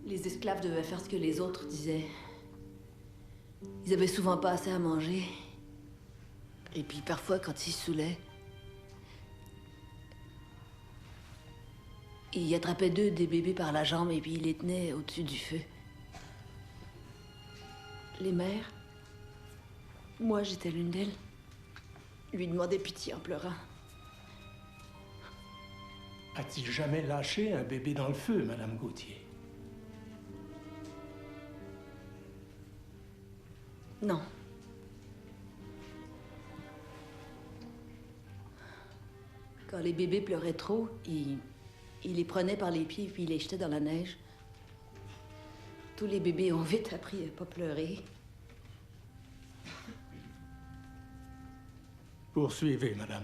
Les esclaves devaient faire ce que les autres disaient. Ils avaient souvent pas assez à manger. Et puis parfois, quand ils se saoulaient, ils attrapaient des bébés par la jambe et puis ils les tenaient au-dessus du feu. Les mères, moi j'étais l'une d'elles, lui demandaient pitié en pleurant. A-t-il jamais lâché un bébé dans le feu, Madame Gauthier? Non. Quand les bébés pleuraient trop, il les prenait par les pieds puis il les jetait dans la neige. Tous les bébés ont vite appris à pas pleurer. Poursuivez, Madame.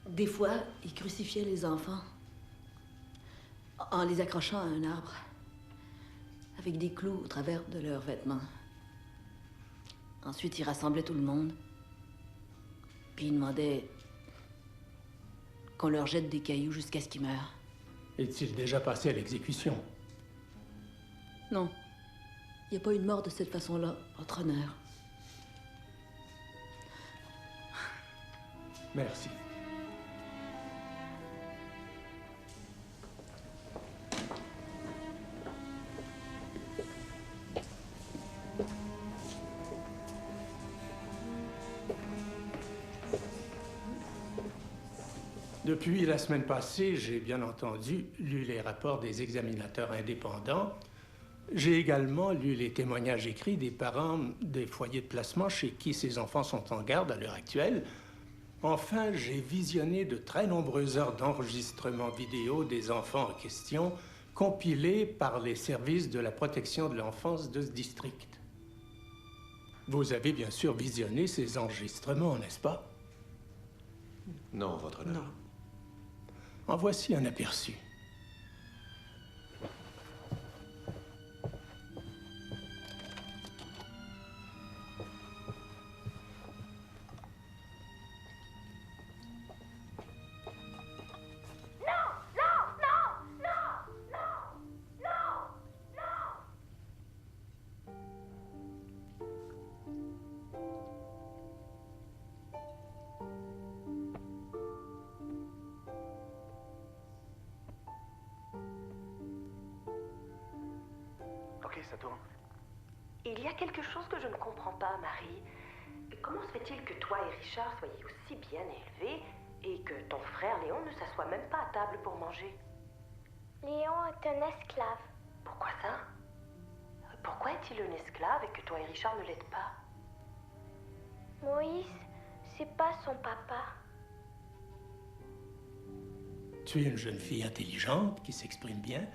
Des fois, il crucifiait les enfants en les accrochant à un arbre avec des clous au travers de leurs vêtements. Ensuite, il rassemblait tout le monde puis il demandait qu'on leur jette des cailloux jusqu'à ce qu'ils meurent. Est-il déjà passé à l'exécution? Non. Il n'y a pas eu de mort de cette façon-là, votre honneur. Merci. Depuis la semaine passée, j'ai bien entendu lu les rapports des examinateurs indépendants. J'ai également lu les témoignages écrits des parents des foyers de placement chez qui ces enfants sont en garde à l'heure actuelle. Enfin, j'ai visionné de très nombreuses heures d'enregistrement vidéo des enfants en question, compilés par les services de la protection de l'enfance de ce district. Vous avez bien sûr visionné ces enregistrements, n'est-ce pas? Non, votre honneur. Non. En voici un aperçu. Ok, ça tourne. Il y a quelque chose que je ne comprends pas, Marie. Comment se fait-il que toi et Richard soyez aussi bien élevés et que ton frère Léon ne s'assoie même pas à table pour manger? Léon est un esclave. Pourquoi ça? Pourquoi est-il un esclave et que toi et Richard ne l'êtes pas? Moïse, c'est pas son papa. Tu es une jeune fille intelligente qui s'exprime bien.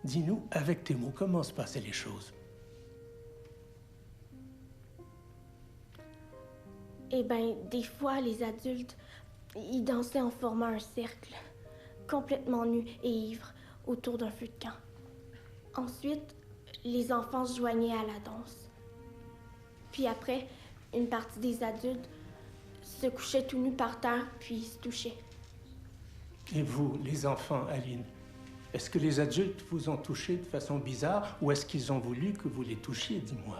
Dis-nous, avec tes mots, comment se passaient les choses? Eh ben, des fois, les adultes, ils dansaient en formant un cercle, complètement nus et ivres, autour d'un feu de camp. Ensuite, les enfants se joignaient à la danse. Puis après, une partie des adultes se couchait tout nus par terre, puis se touchaient. Et vous, les enfants, Aline, est-ce que les adultes vous ont touché de façon bizarre ou est-ce qu'ils ont voulu que vous les touchiez, dis-moi?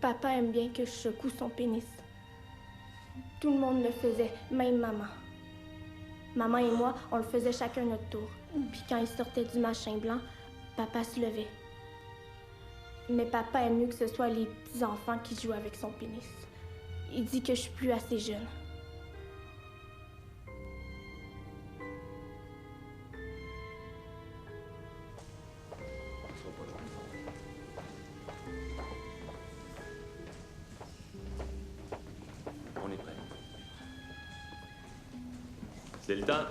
Papa aime bien que je secoue son pénis. Tout le monde le faisait, même maman. Maman et moi, on le faisait chacun notre tour. Puis quand il sortait du machin blanc, papa se levait. Mais papa aime mieux que ce soit les petits-enfants qui jouent avec son pénis. Il dit que je suis plus assez jeune. On est prêt. C'est le temps.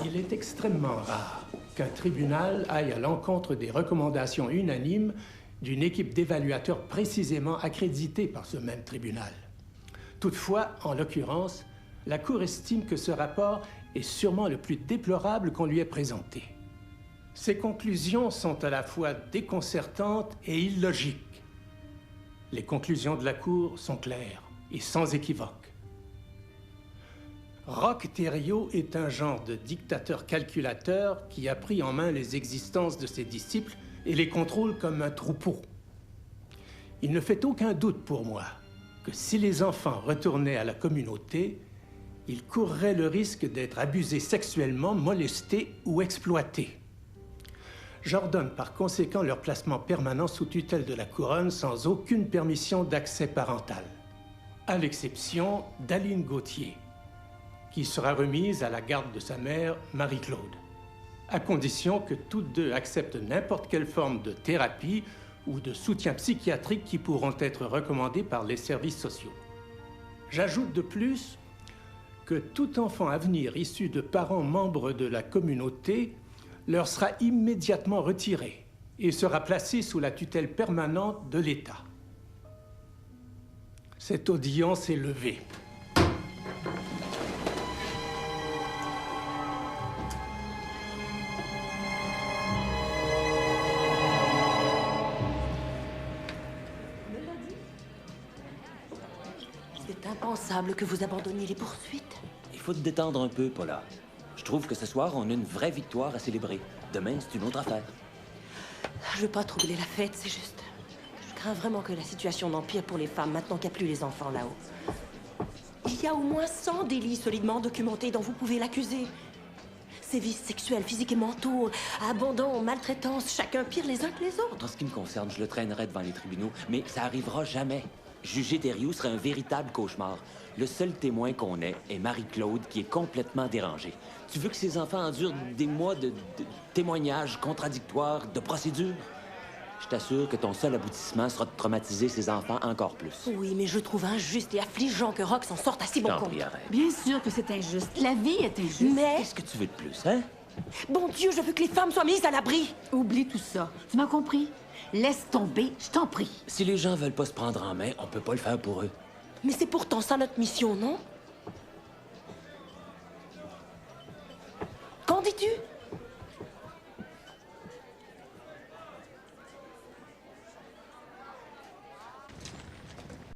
Il est extrêmement rare qu'un tribunal aille à l'encontre des recommandations unanimes d'une équipe d'évaluateurs précisément accréditée par ce même tribunal. Toutefois, en l'occurrence, la Cour estime que ce rapport est sûrement le plus déplorable qu'on lui ait présenté. Ses conclusions sont à la fois déconcertantes et illogiques. Les conclusions de la Cour sont claires et sans équivoque. Roch Thériault est un genre de dictateur calculateur qui a pris en main les existences de ses disciples et les contrôle comme un troupeau. Il ne fait aucun doute pour moi que si les enfants retournaient à la communauté, ils courraient le risque d'être abusés sexuellement, molestés ou exploités. J'ordonne par conséquent leur placement permanent sous tutelle de la Couronne sans aucune permission d'accès parental, à l'exception d'Aline Gauthier, qui sera remise à la garde de sa mère, Marie-Claude, à condition que toutes deux acceptent n'importe quelle forme de thérapie ou de soutien psychiatrique qui pourront être recommandés par les services sociaux. J'ajoute de plus que tout enfant à venir issu de parents membres de la communauté leur sera immédiatement retiré et sera placé sous la tutelle permanente de l'État. Cette audience est levée. C'est impensable que vous abandonniez les poursuites. Il faut te détendre un peu, Paula. Je trouve que ce soir, on a une vraie victoire à célébrer. Demain, c'est une autre affaire. Je veux pas troubler la fête, c'est juste. Je crains vraiment que la situation n'empire pour les femmes maintenant qu'il n'y a plus les enfants là-haut. Il y a au moins 100 délits solidement documentés dont vous pouvez l'accuser. Sévices sexuels, physiques et mentaux, abandon, maltraitance, chacun pire les uns que les autres. En ce qui me concerne, je le traînerai devant les tribunaux, mais ça arrivera jamais. Juger Thériault serait un véritable cauchemar. Le seul témoin qu'on ait est Marie-Claude, qui est complètement dérangée. Tu veux que ses enfants endurent des mois de témoignages contradictoires, de procédures? Je t'assure que ton seul aboutissement sera de traumatiser ses enfants encore plus. Oui, mais je trouve injuste et affligeant que Roch s'en sorte à si bon T'en compte. prie, arrête. Bien sûr que c'est injuste. La vie est injuste. Mais, Qu'est-ce que tu veux de plus, hein? bon Dieu, je veux que les femmes soient mises à l'abri. Oublie tout ça. Tu m'as compris? Laisse tomber, je t'en prie. Si les gens veulent pas se prendre en main, on peut pas le faire pour eux. Mais c'est pourtant ça notre mission, non? Qu'en dis-tu?